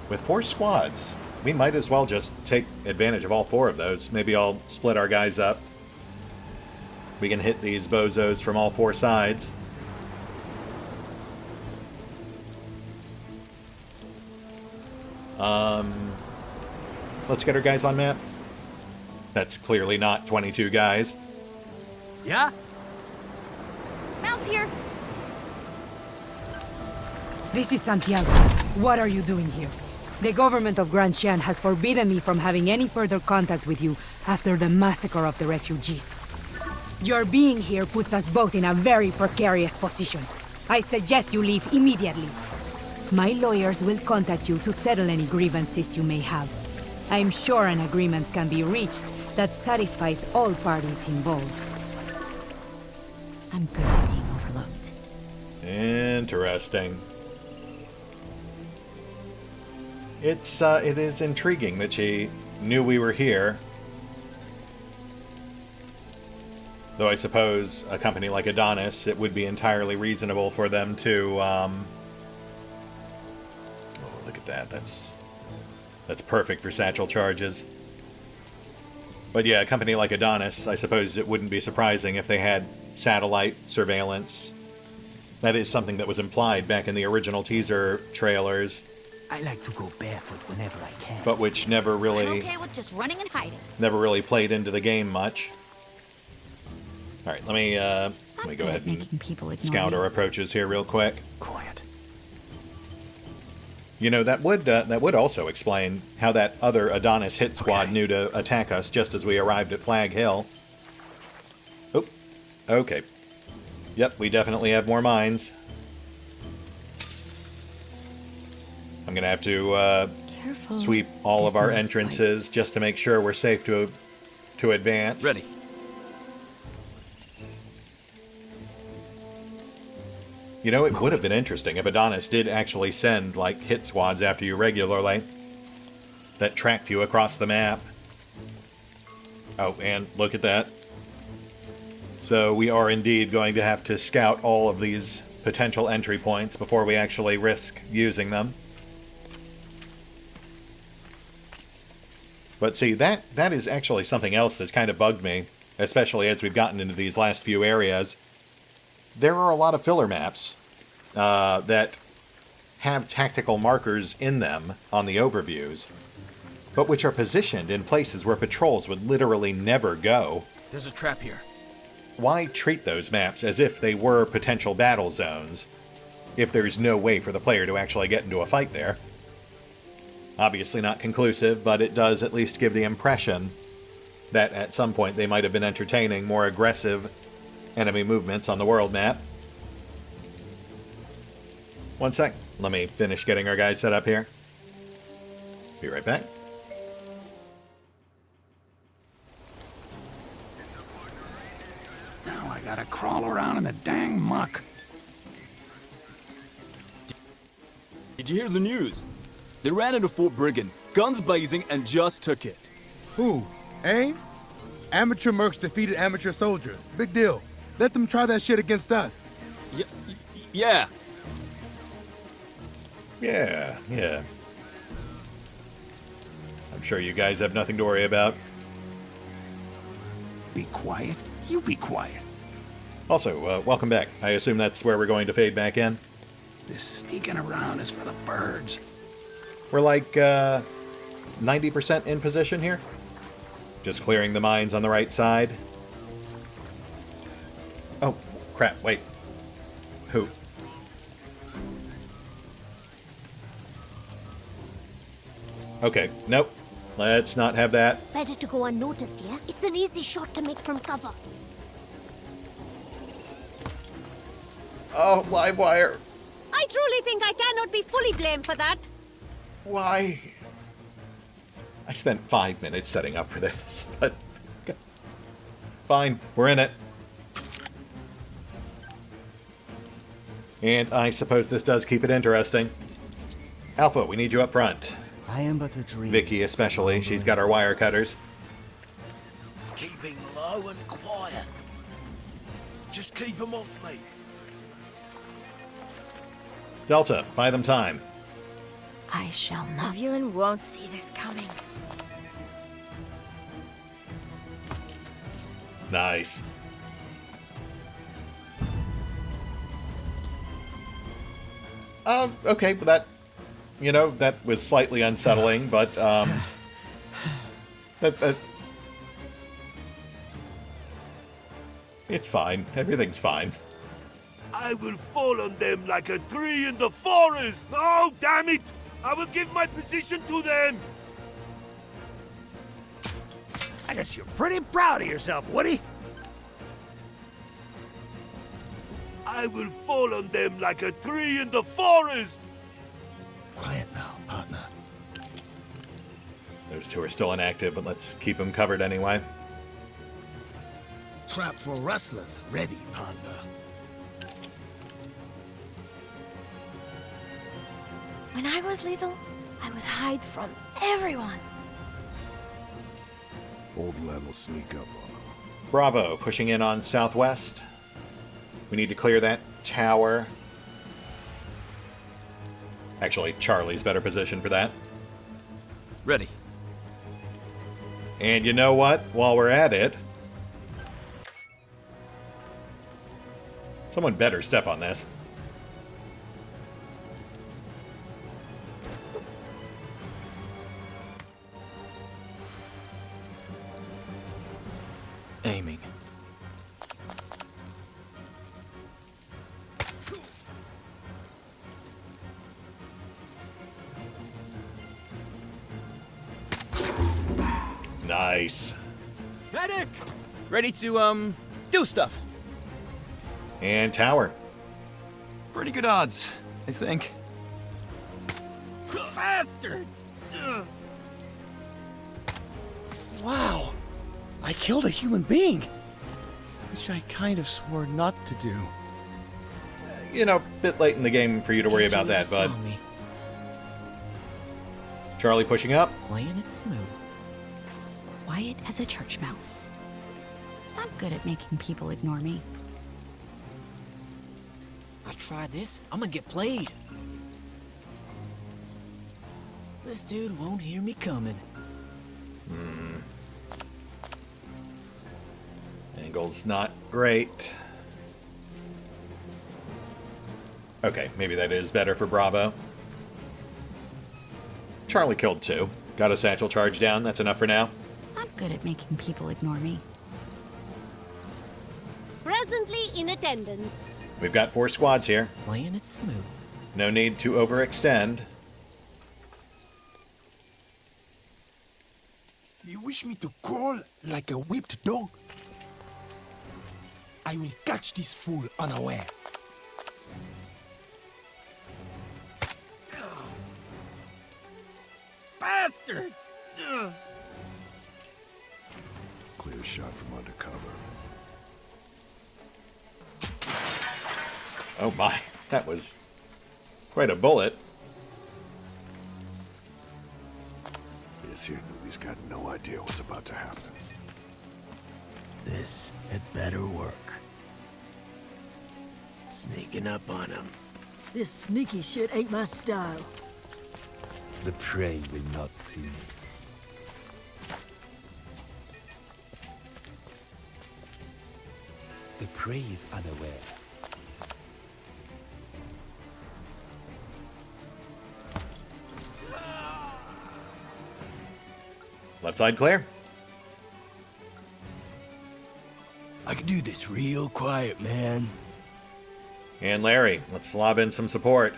4 squads we might as well just take advantage of all 4 of those. Maybe I'll split our guys up. We can hit these bozos from all 4 sides. Let's get our guys on map. That's clearly not 22 guys. Yeah? Mouse here. This is Santiago. What are you doing here? The government of Grand Shan has forbidden me from having any further contact with you after the massacre of the refugees. Your being here puts us both in a very precarious position. I suggest you leave immediately. My lawyers will contact you to settle any grievances you may have. I am sure an agreement can be reached that satisfies all parties involved. I'm good at being overlooked. Interesting. It is intriguing that she knew we were here. Though I suppose a company like Adonis, it would be entirely reasonable for them to, oh, look at that. That's perfect for satchel charges. But yeah, a company like Adonis, I suppose it wouldn't be surprising if they had satellite surveillance. That is something that was implied back in the original teaser trailers. I like to go barefoot whenever I can. But which never really... I'm okay with just running and hiding. Never really played into the game much. Alright, let me go ahead and scout our approaches here real quick. Quiet. You know, that would also explain how that other Adonis hit squad knew to attack us just as we arrived at Flag Hill. Oh, okay. Yep, we definitely have more mines. I'm gonna have to sweep all of our entrances just to make sure we're safe to advance. Ready. You know, it would have been interesting if Adonis did actually send, like, hit squads after you regularly that tracked you across the map. Oh, and look at that. So we are indeed going to have to scout all of these potential entry points before we actually risk using them. But see, that is actually something else that's kind of bugged me, especially as we've gotten into these last few areas. There are a lot of filler maps that have tactical markers in them on the overviews, but which are positioned in places where patrols would literally never go. There's a trap here. Why treat those maps as if they were potential battle zones, if there's no way for the player to actually get into a fight there? Obviously not conclusive, but it does at least give the impression that at some point they might have been entertaining more aggressive enemy movements on the world map. One sec. Let me finish getting our guys set up here. Be right back. Now I gotta crawl around in the dang muck. Did you hear the news? They ran into Fort Brigham, guns blazing, and just took it. Who? AIM? Amateur mercs defeated amateur soldiers. Big deal. Let them try that shit against us. Yeah. Yeah. I'm sure you guys have nothing to worry about. Be quiet. You be quiet. Also, welcome back. I assume that's where we're going to fade back in? This sneaking around is for the birds. We're like 90% in position here. Just clearing the mines on the right side. Oh, crap, wait. Who? Okay, nope. Let's not have that. Better to go unnoticed, yeah? It's an easy shot to make from cover. Oh, live wire. I truly think I cannot be fully blamed for that. Why? I spent 5 minutes setting up for this, but... Fine, we're in it. And I suppose this does keep it interesting. Alpha, we need you up front. I am but a dream. Vicky especially, she's got our wire cutters. Keeping low and quiet. Just keep them off me. Delta, buy them time. I shall not. Evelyn won't see this coming. Nice. Okay, but that, you know, that was slightly unsettling, but, it's fine. Everything's fine. I will fall on them like a tree in the forest! Oh, damn it! I will give my position to them! I guess you're pretty proud of yourself, Woody. I will fall on them like a tree in the forest! Quiet now, partner. Those two are still inactive, but let's keep them covered anyway. Trap for rustlers, ready, partner. When I was little, I would hide from everyone. Old Len will sneak up on him. Bravo, pushing in on southwest. We need to clear that tower. Actually, Charlie's better positioned for that. Ready. And you know what? While we're at it, someone better step on this. Aiming. Nice. Medic! Ready to, do stuff. And tower. Pretty good odds, I think. Bastards! Wow. I killed a human being. Which I kind of swore not to do. You know, bit late in the game for you to worry about that, bud. Charlie pushing up. Playing it smooth. Quiet as a church mouse. I'm good at making people ignore me. I try this, I'm gonna get played. This dude won't hear me coming. Angle's not great. Okay, maybe that is better for Bravo. Charlie killed two. Got a satchel charge down. That's enough for now. I'm good at making people ignore me. Presently in attendance. We've got 4 squads here. Playing it smooth. No need to overextend. You wish me to crawl like a whipped dog? I will catch this fool unaware. Bastards! Clear shot from under cover. Oh my, that was quite a bullet. This here newbie's got no idea what's about to happen. This had better work. Sneaking up on him. This sneaky shit ain't my style. The prey will not see me. The prey is unaware. Left side clear. I can do this real quiet, man. And Larry, let's lob in some support.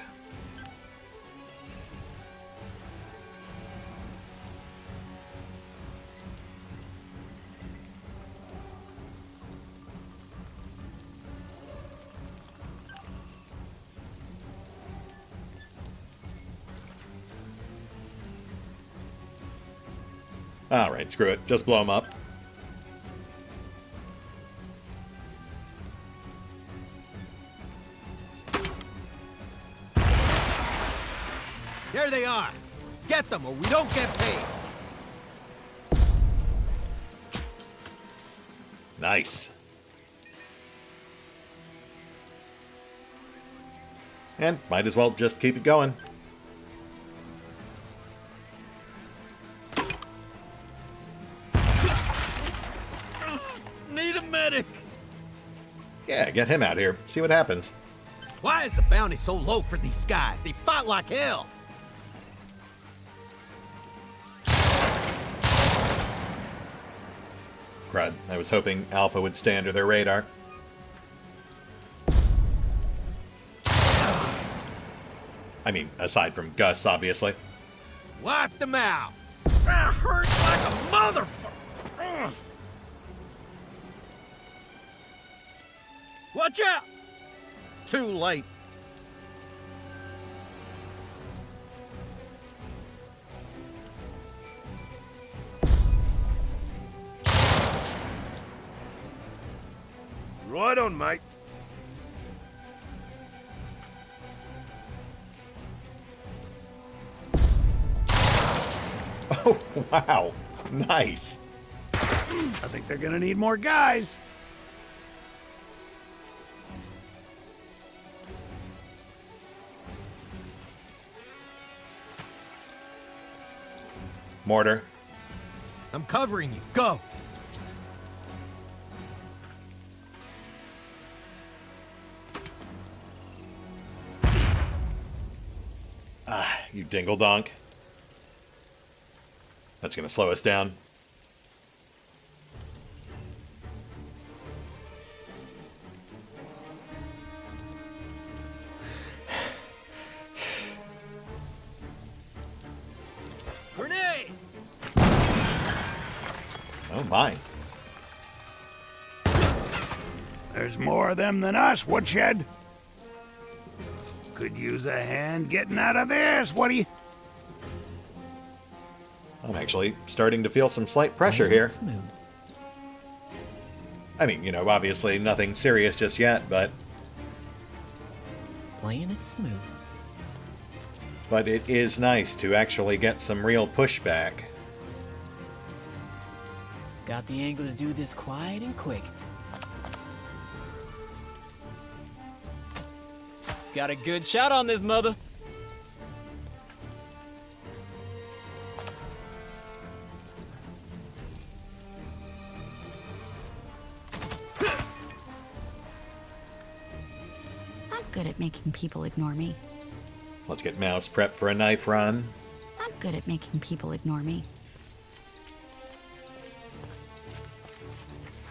Alright, screw it. Just blow them up. There they are! Get them or we don't get paid! Nice. And might as well just keep it going. pathetic. Yeah, get him out here. See what happens. Why is the bounty so low for these guys? They fought like hell. Crud. I was hoping Alpha would stay under their radar. I mean, aside from Gus, obviously. Wipe them out. That hurts like a motherfucker. Watch out! Too late. Right on, mate. Oh, wow. Nice. I think they're gonna need more guys. Mortar. I'm covering you. Go. Ah, you dingle-donk. That's gonna slow us down. Grenade! Oh my. There's more of them than us, Woodshed. Could use a hand getting out of this. What do you... I'm actually starting to feel some slight pressure here. Smooth. I mean, you know, obviously nothing serious just yet, but Playing it smooth. it is nice to actually get some real pushback. Got the angle to do this quiet and quick. Got a good shot on this mother. I'm good at making people ignore me. Let's get Mouse prepped for a knife run. I'm good at making people ignore me.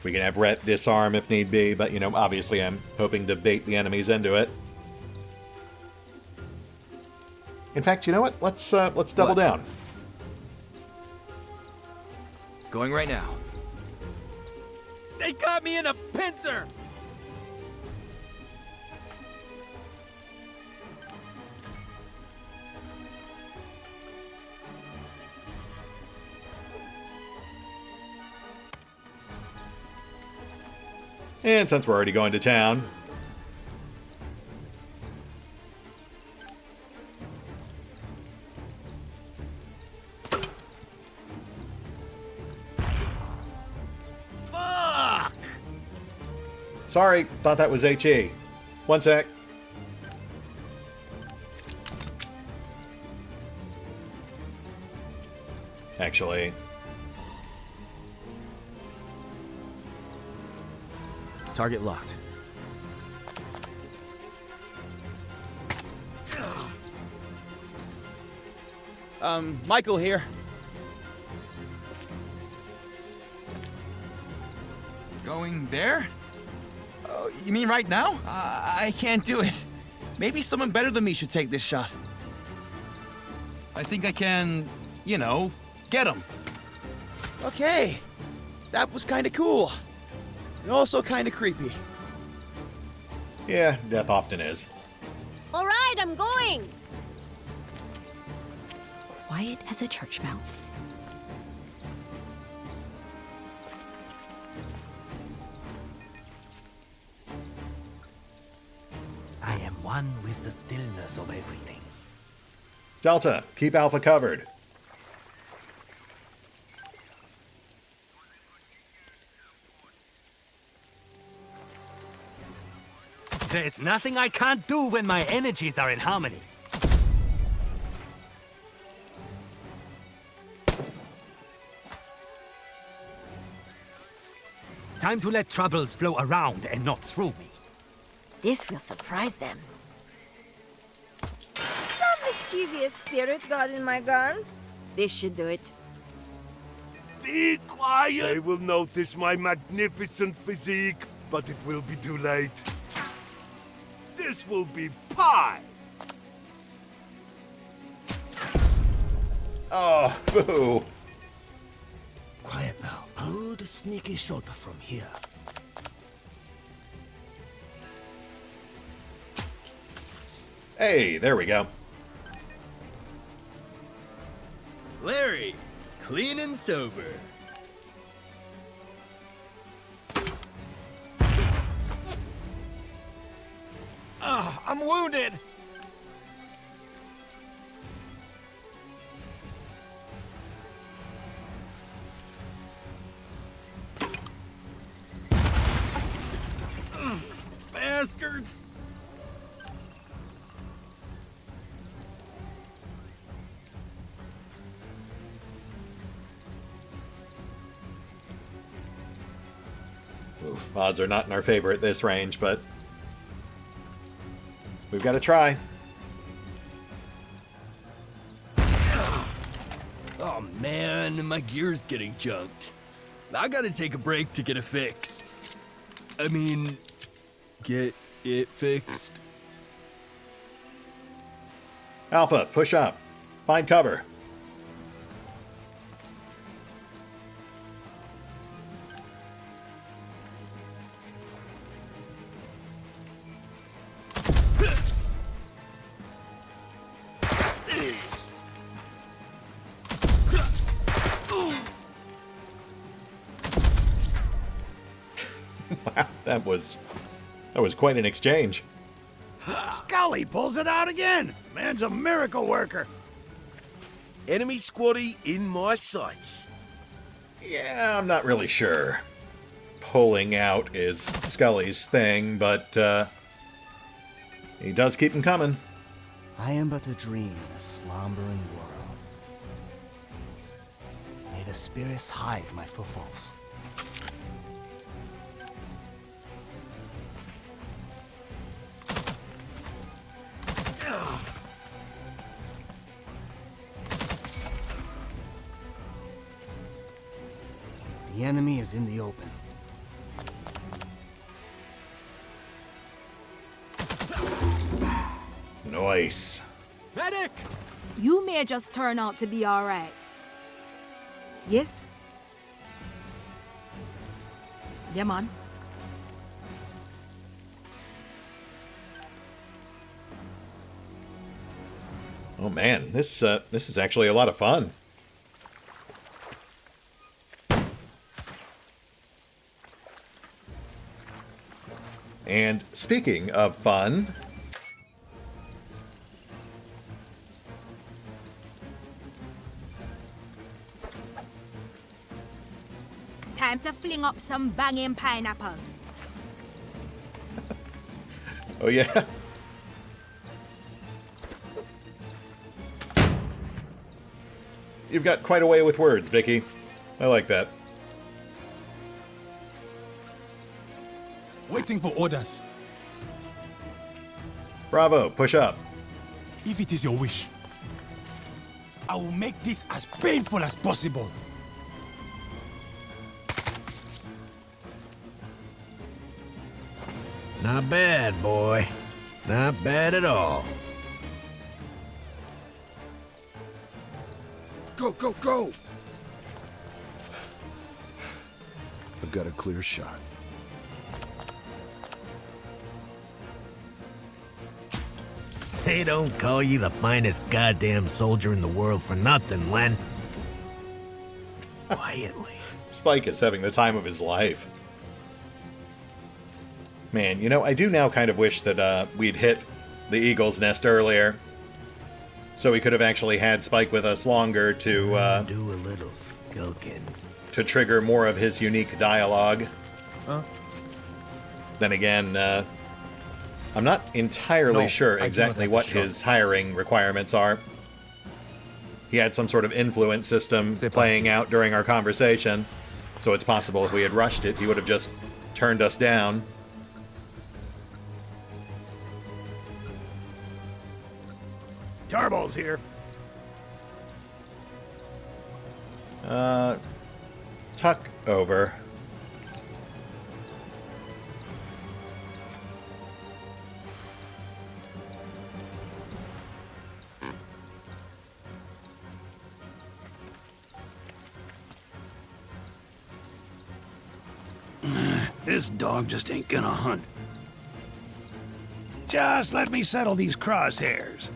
We can have Rhett disarm if need be, but, you know, obviously I'm hoping to bait the enemies into it. In fact, you know what? Let's double down. Going right now. They got me in a pincer! And since we're already going to town, Fuck! sorry, thought that was HE. One sec. Actually, Target locked. Michael here. Going there? You mean right now? I can't do it. Maybe someone better than me should take this shot. I think I can, you know, get him. Okay. That was kind of cool. And also kind of creepy. yeah, death often is. All right, I'm going. Quiet as a church mouse. I am one with the stillness of everything. Delta, keep Alpha covered. There's nothing I can't do when my energies are in harmony. Time to let troubles flow around and not through me. This will surprise them. Some mischievous spirit got in my gun. This should do it. Be quiet! They will notice my magnificent physique, but it will be too late. This will be pie! Oh, boo. Quiet now. Good sneaky shot from here. Hey, there we go. Larry, clean and sober. I'm wounded. Bastards! Oof, odds are not in our favor at this range, but we've got to try. Oh man, my gear's getting junked. I gotta take a break to get a fix. I mean, get it fixed. Alpha, push up. Find cover. Wow, that was quite an exchange. Scully pulls it out again. Man's a miracle worker. Enemy squaddy in my sights. Yeah, I'm not really sure. Pulling out is Scully's thing, but he does keep them coming. I am but a dream in a slumbering world. May the spirits hide my footfalls. The enemy is in the open. Nice. Medic! You may just turn out to be alright. Yes? Yeah, man. Oh man, this is actually a lot of fun. And speaking of fun, time to fling up some banging pineapple. oh yeah. You've got quite a way with words, Vicky. I like that. Waiting for orders. Bravo, push up. If it is your wish, I will make this as painful as possible. Not bad, boy. Not bad at all. Go, go, go! I've got a clear shot. They don't call you the finest goddamn soldier in the world for nothing, Len. Quietly. Spike is having the time of his life. Man, you know, I do now kind of wish that we'd hit the Eagle's Nest earlier. So we could have actually had Spike with us longer to do a little skulking. To trigger more of his unique dialogue. Huh? Then again, I'm not entirely sure exactly what his hiring requirements are. He had some sort of influence system playing out during our conversation. So it's possible if we had rushed it, he would have just turned us down. Tarbal's here. Tuck over. This dog just ain't gonna hunt. Just let me settle these crosshairs.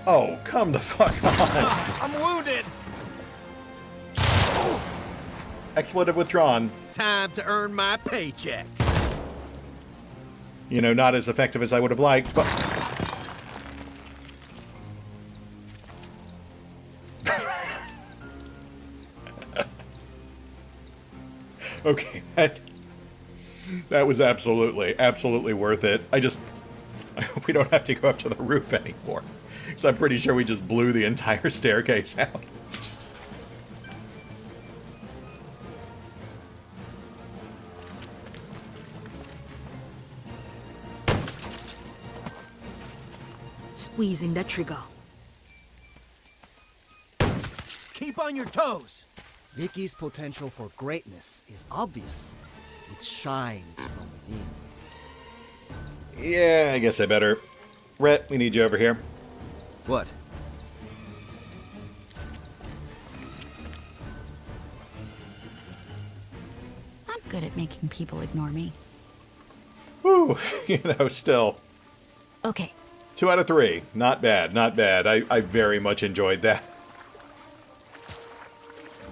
Oh, come the fuck on. I'm wounded. Expletive withdrawn. Time to earn my paycheck. You know, not as effective as I would have liked, but... Okay, that was absolutely worth it. I hope we don't have to go up to the roof anymore. Because I'm pretty sure we just blew the entire staircase out. Squeezing the trigger. Keep on your toes. Vicky's potential for greatness is obvious. It shines from within. Yeah, I guess I better. Rhett, we need you over here. What? I'm good at making people ignore me. Whew, still. Okay. 2 out of 3. Not bad, not bad. I very much enjoyed that.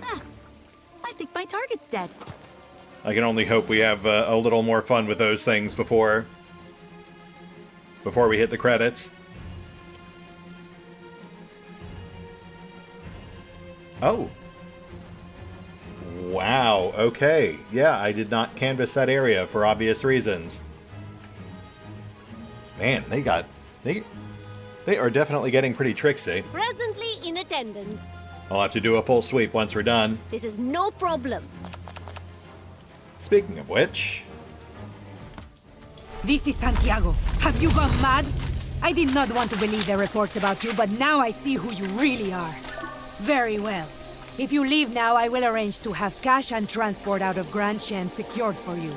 I think my target's dead. I can only hope we have a little more fun with those things before we hit the credits. Oh. Wow, okay. Yeah, I did not canvas that area for obvious reasons. Man, they are definitely getting pretty tricksy. Presently in attendance. I'll have to do a full sweep once we're done. This is no problem. Speaking of which... This is Santiago. Have you gone mad? I did not want to believe the reports about you, but now I see who you really are. Very well. If you leave now, I will arrange to have cash and transport out of Grand Shen secured for you.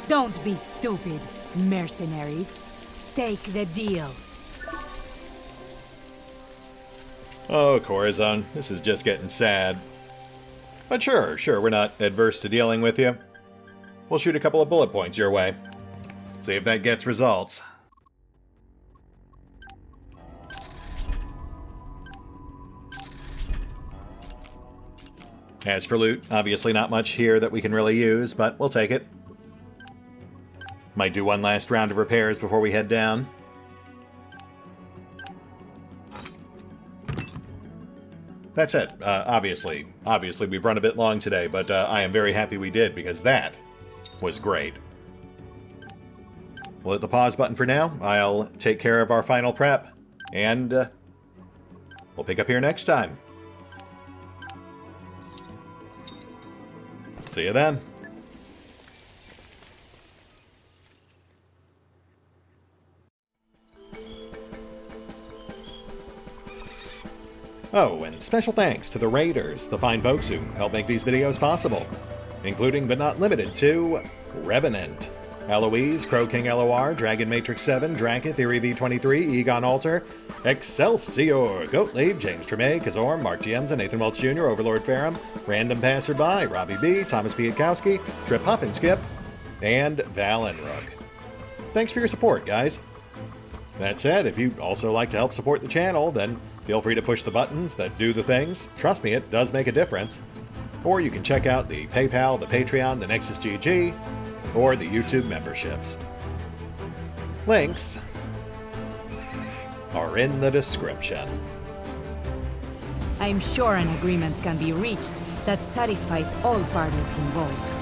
Don't be stupid, mercenaries. Take the deal. Oh, Corazon, this is just getting sad. But sure, we're not adverse to dealing with you. We'll shoot a couple of bullet points your way. See if that gets results. As for loot, obviously not much here that we can really use, but we'll take it. Might do one last round of repairs before we head down. That's it. Obviously we've run a bit long today, but I am very happy we did, because that was great. We'll hit the pause button for now. I'll take care of our final prep, and we'll pick up here next time. See you then. Oh, and special thanks to the Raiders, the fine folks who help make these videos possible, including but not limited to Revenant, Alois, CrowkingLoR, Dragon Matrix 7, Drakiith, V23, EgonAlter, Exsellsior, Gottlieb, James Trimmier, Kazorm, Mark Giemza, Nathan Welch Jr., OverlordPherom, RandomPassrby, RobbyB, Tomasz Piątkowski, Triphoppenskip, and Valinrook. Thanks for your support, guys. That said, if you'd also like to help support the channel, then feel free to push the buttons that do the things. Trust me, it does make a difference. Or you can check out the PayPal, the Patreon, the Nexus GG, or the YouTube memberships. Links are in the description. I'm sure an agreement can be reached that satisfies all parties involved.